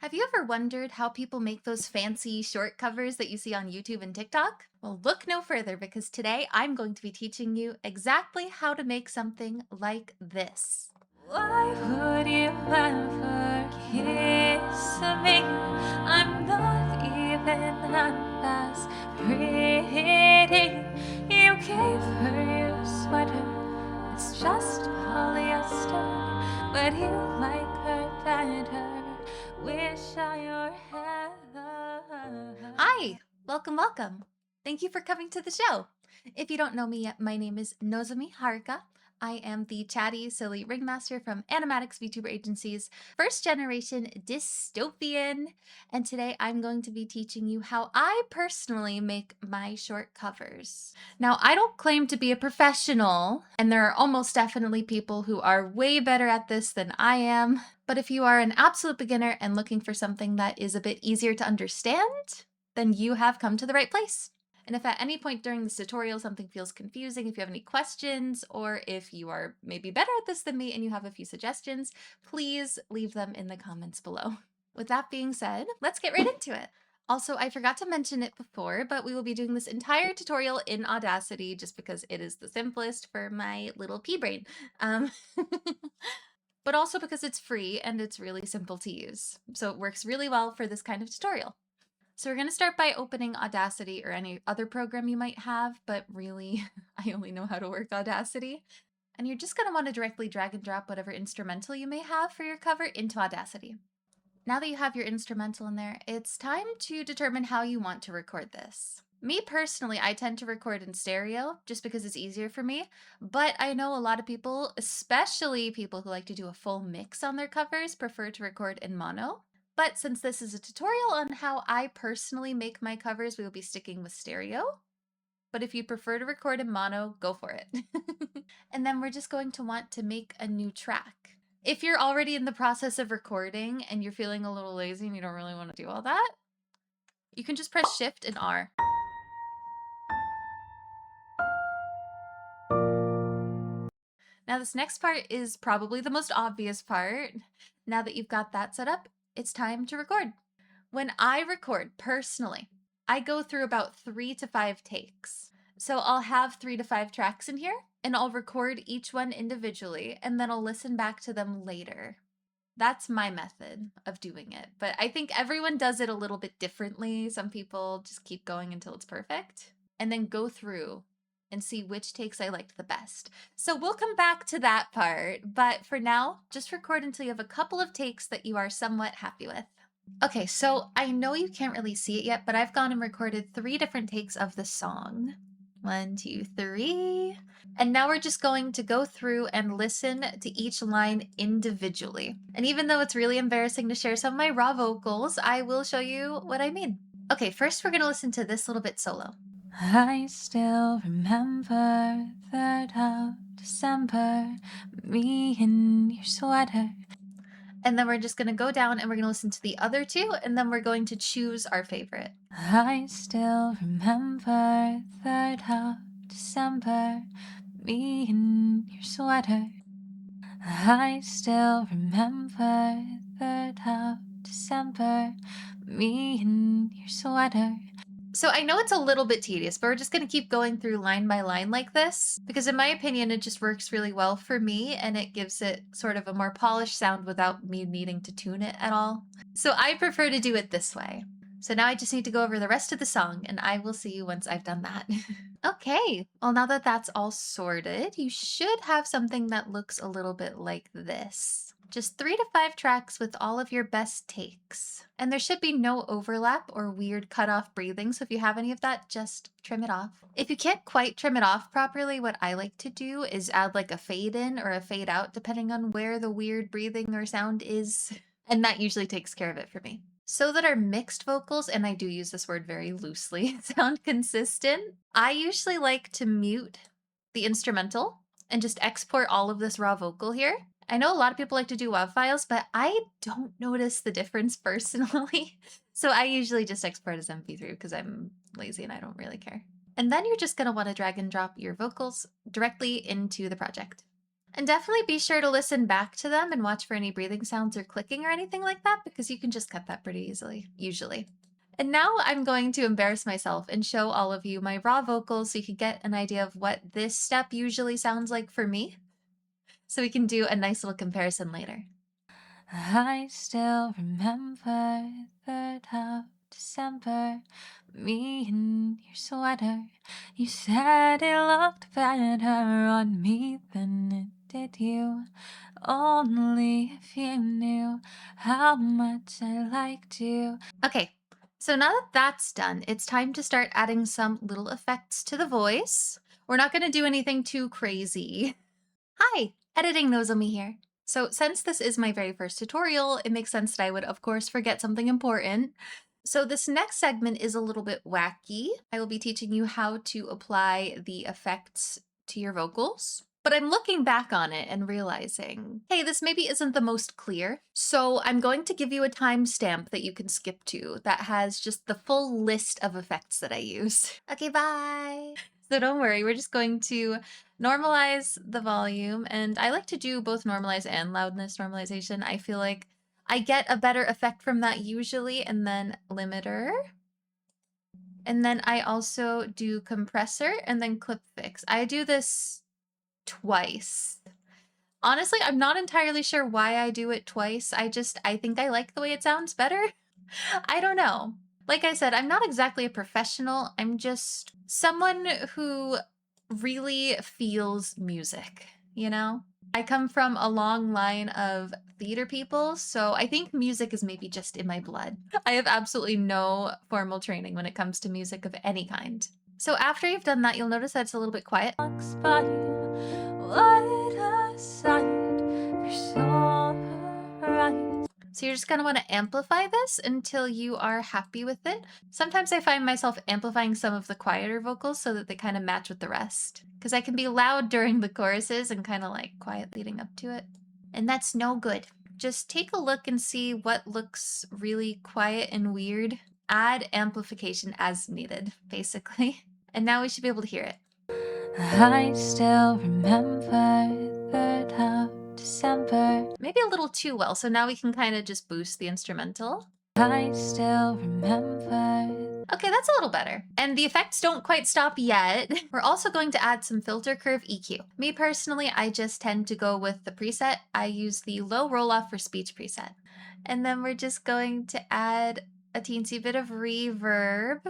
Have you ever wondered how people make those fancy short covers that you see on YouTube and TikTok? Well, look no further because today I'm going to be teaching you exactly how to make something like this. Why would you ever kiss me? I'm not even that fast pretty. You gave her your sweater. It's just polyester, but you like her better. Wish I were Heather. Hi, welcome. Thank you for coming to the show. If you don't know me yet, my name is Nozomi Haruka. I am the chatty, silly ringmaster from Animatics VTuber Agency's first generation dystopian, and today I'm going to be teaching you how I personally make my short covers. Now, I don't claim to be a professional, and there are almost definitely people who are way better at this than I am, but if you are an absolute beginner and looking for something that is a bit easier to understand, then you have come to the right place. And if at any point during this tutorial something feels confusing, if you have any questions, or if you are maybe better at this than me and you have a few suggestions, please leave them in the comments below. With that being said, let's get right into it. Also, I forgot to mention it before, but we will be doing this entire tutorial in Audacity just because it is the simplest for my little pea brain. But also because it's free and it's really simple to use. So it works really well for this kind of tutorial. So we're going to start by opening Audacity or any other program you might have, but really, I only know how to work Audacity. And you're just going to want to directly drag and drop whatever instrumental you may have for your cover into Audacity. Now that you have your instrumental in there, it's time to determine how you want to record this. Me personally, I tend to record in stereo just because it's easier for me, but I know a lot of people, especially people who like to do a full mix on their covers, prefer to record in mono. But since this is a tutorial on how I personally make my covers, we will be sticking with stereo. But if you prefer to record in mono, go for it. And then we're just going to want to make a new track. If you're already in the process of recording and you're feeling a little lazy and you don't really want to do all that, you can just press Shift and R. Now this next part is probably the most obvious part. Now that you've got that set up, it's time to record. When I record personally, I go through about 3 to 5 takes. So I'll have 3 to 5 tracks in here, and I'll record each one individually, and then I'll listen back to them later. That's my method of doing it, but I think everyone does it a little bit differently. Some people just keep going until it's perfect, and then go through and see which takes I liked the best. So we'll come back to that part, but for now, just record until you have a couple of takes that you are somewhat happy with. Okay, so I know you can't really see it yet, but I've gone and recorded 3 different takes of the song. 1, 2, 3. And now we're just going to go through and listen to each line individually. And even though it's really embarrassing to share some of my raw vocals, I will show you what I mean. Okay, first we're going to listen to this little bit solo. I still remember 3rd of December, me in your sweater. And then we're just going to go down and we're going to listen to the other 2, and then we're going to choose our favorite. I still remember 3rd of December, me in your sweater. I still remember 3rd of December, me in your sweater. So I know it's a little bit tedious, but we're just going to keep going through line by line like this, because in my opinion, it just works really well for me, and it gives it sort of a more polished sound without me needing to tune it at all. So I prefer to do it this way. So now I just need to go over the rest of the song, and I will see you once I've done that. Okay, well now that that's all sorted, you should have something that looks a little bit like this. Just 3 to 5 tracks with all of your best takes. And there should be no overlap or weird cutoff breathing, so if you have any of that, just trim it off. If you can't quite trim it off properly, what I like to do is add like a fade in or a fade out, depending on where the weird breathing or sound is. And that usually takes care of it for me. So that our mixed vocals, and I do use this word very loosely, sound consistent, I usually like to mute the instrumental and just export all of this raw vocal here. I know a lot of people like to do WAV files, but I don't notice the difference personally. So I usually just export as MP3 because I'm lazy and I don't really care. And then you're just going to want to drag and drop your vocals directly into the project. And definitely be sure to listen back to them and watch for any breathing sounds or clicking or anything like that, because you can just cut that pretty easily, usually. And now I'm going to embarrass myself and show all of you my raw vocals so you can get an idea of what this step usually sounds like for me, so we can do a nice little comparison later. I still remember 3rd of December, me in your sweater. You said it looked better on me than it did you. Only if you knew how much I liked you. Okay, so now that that's done, it's time to start adding some little effects to the voice. We're not going to do anything too crazy. Hi, Editing Nozomi here. So since this is my very first tutorial, it makes sense that I would, of course, forget something important. So this next segment is a little bit wacky. I will be teaching you how to apply the effects to your vocals. But I'm looking back on it and realizing, hey, this maybe isn't the most clear. So I'm going to give you a timestamp that you can skip to that has just the full list of effects that I use. Okay, bye. So don't worry, we're just going to normalize the volume. And I like to do both normalize and loudness normalization. I feel like I get a better effect from that usually, and then limiter. And then I also do compressor and then clip fix. I do this twice. Honestly, I'm not entirely sure why I do it twice. I think I like the way it sounds better. I don't know. Like I said, I'm not exactly a professional. I'm just someone who really feels music, you know? I come from a long line of theater people, so I think music is maybe just in my blood. I have absolutely no formal training when it comes to music of any kind. So after you've done that, you'll notice that it's a little bit quiet. So you're just gonna wanna amplify this until you are happy with it. Sometimes I find myself amplifying some of the quieter vocals so that they kind of match with the rest. Because I can be loud during the choruses and kind of like quiet leading up to it. And that's no good. Just take a look and see what looks really quiet and weird. Add amplification as needed, basically. And now we should be able to hear it. I still remember 3rd of December. Maybe a little too well, so now we can kind of just boost the instrumental. I still remember. Okay, that's a little better. And the effects don't quite stop yet. We're also going to add some filter curve EQ. Me personally, I just tend to go with the preset. I use the low roll-off for speech preset. And then we're just going to add a teensy bit of reverb.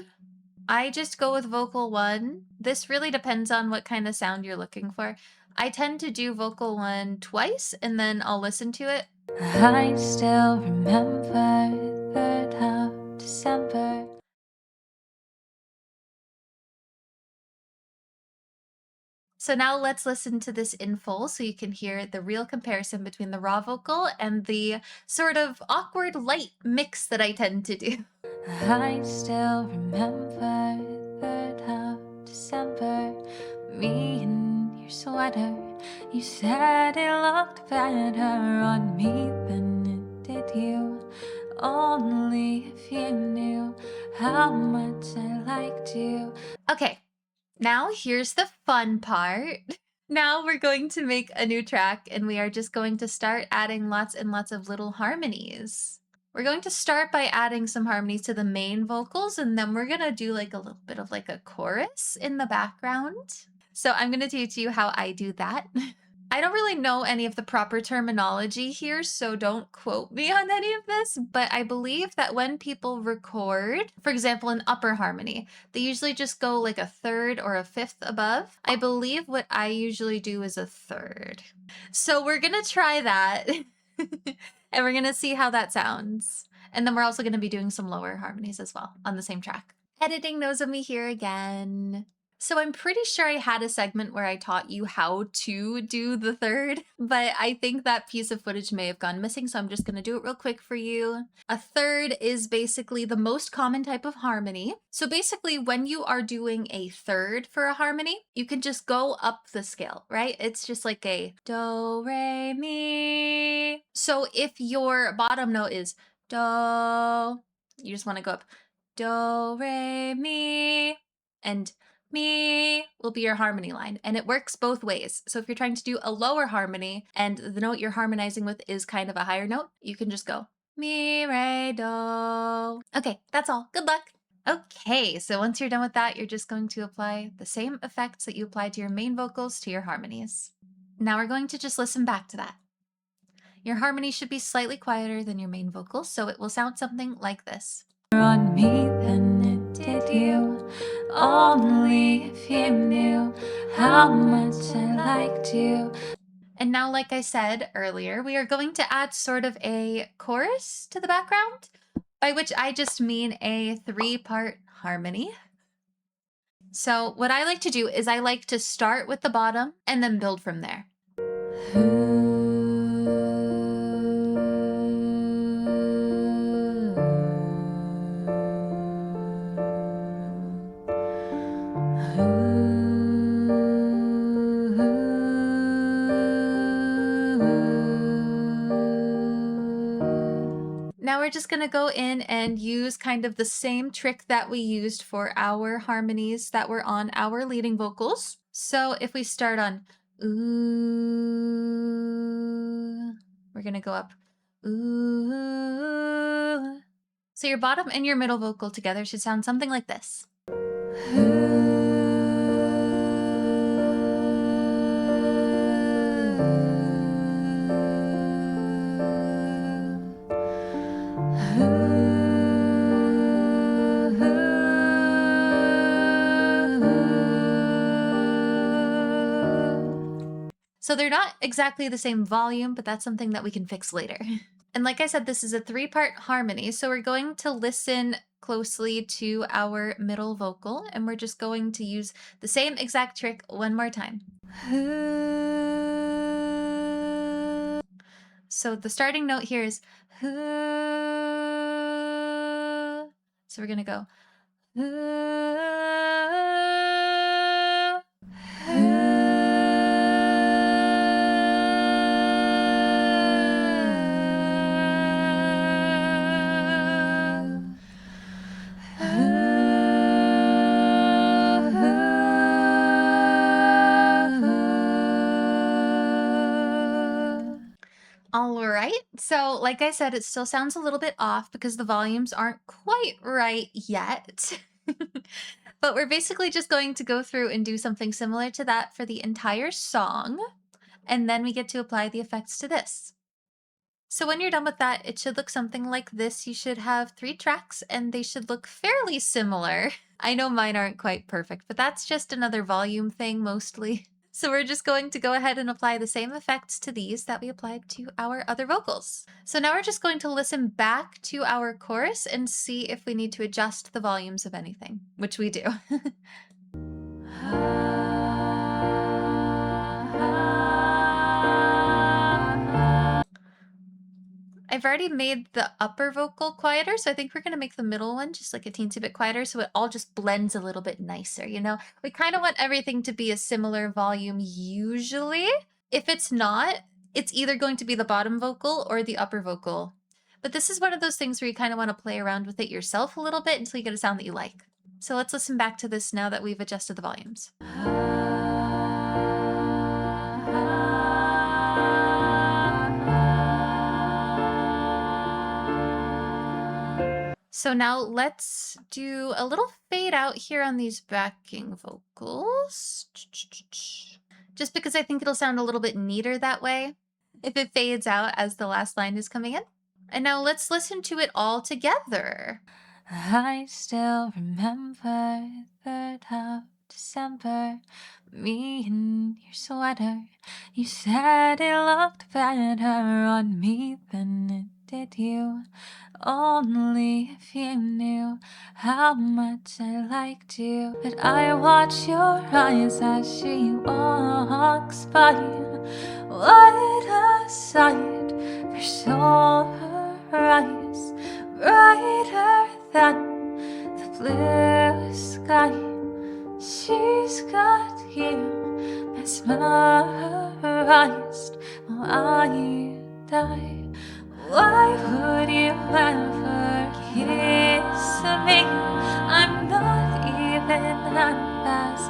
I just go with vocal 1. This really depends on what kind of sound you're looking for. I tend to do vocal 1 twice, and then I'll listen to it. I still remember 3rd of December. So now let's listen to this in full so you can hear the real comparison between the raw vocal and the sort of awkward light mix that I tend to do. I still remember 3rd of December, me in your sweater. You said it looked better on me than it did you. Only if you knew how much I liked you. Okay, now here's the fun part. Now we're going to make a new track and we are just going to start adding lots and lots of little harmonies. We're going to start by adding some harmonies to the main vocals, and then we're gonna do like a little bit of like a chorus in the background. So I'm gonna teach you how I do that. I don't really know any of the proper terminology here, so don't quote me on any of this, but I believe that when people record, for example, an upper harmony, they usually just go like a third or a fifth above. I believe what I usually do is a third. So we're gonna try that, and we're gonna see how that sounds. And then we're also gonna be doing some lower harmonies as well on the same track. Editing Nozomi here again. So I'm pretty sure I had a segment where I taught you how to do the third, but I think that piece of footage may have gone missing, so I'm just gonna do it real quick for you. A third is basically the most common type of harmony. So basically when you are doing a third for a harmony, you can just go up the scale, right? It's just like a do, re, mi. So if your bottom note is do, you just wanna go up do, re, mi, and me will be your harmony line, and it works both ways. So if you're trying to do a lower harmony and the note you're harmonizing with is kind of a higher note, you can just go mi, re, do. Okay, that's all. Good luck. Okay, so once you're done with that, you're just going to apply the same effects that you applied to your main vocals to your harmonies. Now we're going to just listen back to that. Your harmony should be slightly quieter than your main vocals, so it will sound something like this. On me than it did you, only if you knew how much I liked you. And now, like I said earlier, we are going to add sort of a chorus to the background, by which I just mean a 3-part harmony. So what I like to do is I like to start with the bottom and then build from there. Now we're just going to go in and use kind of the same trick that we used for our harmonies that were on our leading vocals. So if we start on ooh, we're going to go up ooh. So your bottom and your middle vocal together should sound something like this. So they're not exactly the same volume, but that's something that we can fix later. And like I said, this is a 3-part harmony, so we're going to listen closely to our middle vocal, and we're just going to use the same exact trick one more time. So the starting note here is so we're gonna go all right, so like I said, it still sounds a little bit off because the volumes aren't quite right yet. But we're basically just going to go through and do something similar to that for the entire song, and then we get to apply the effects to this. So when you're done with that, it should look something like this. You should have 3 tracks, and they should look fairly similar. I know mine aren't quite perfect, but that's just another volume thing mostly. So we're just going to go ahead and apply the same effects to these that we applied to our other vocals. So now we're just going to listen back to our chorus and see if we need to adjust the volumes of anything, which we do. I've already made the upper vocal quieter, so I think we're going to make the middle one just like a teensy bit quieter so it all just blends a little bit nicer, you know? We kind of want everything to be a similar volume usually. If it's not, it's either going to be the bottom vocal or the upper vocal. But this is one of those things where you kind of want to play around with it yourself a little bit until you get a sound that you like. So let's listen back to this now that we've adjusted the volumes. So now let's do a little fade out here on these backing vocals. Just because I think it'll sound a little bit neater that way if it fades out as the last line is coming in. And now let's listen to it all together. I still remember 3rd of December, me in your sweater. You said it looked better on me than it did you. Only if you knew how much I liked you. But I watch your eyes as she walks by. What a sight for sore eyes, brighter than the blue sky. She's got you mesmerized while I die. Why would you ever kiss me? I'm not even that fast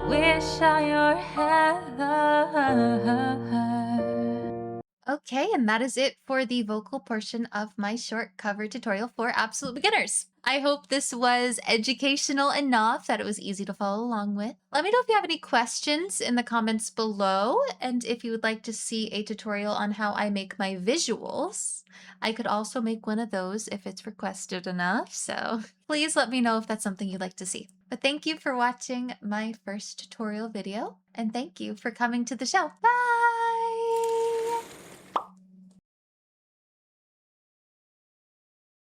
Wish I your head. Okay, and that is it for the vocal portion of my short cover tutorial for absolute beginners. I hope this was educational enough that it was easy to follow along with. Let me know if you have any questions in the comments below, and if you would like to see a tutorial on how I make my visuals. I could also make one of those if it's requested enough, so please let me know if that's something you'd like to see. But thank you for watching my first tutorial video, and thank you for coming to the show. Bye!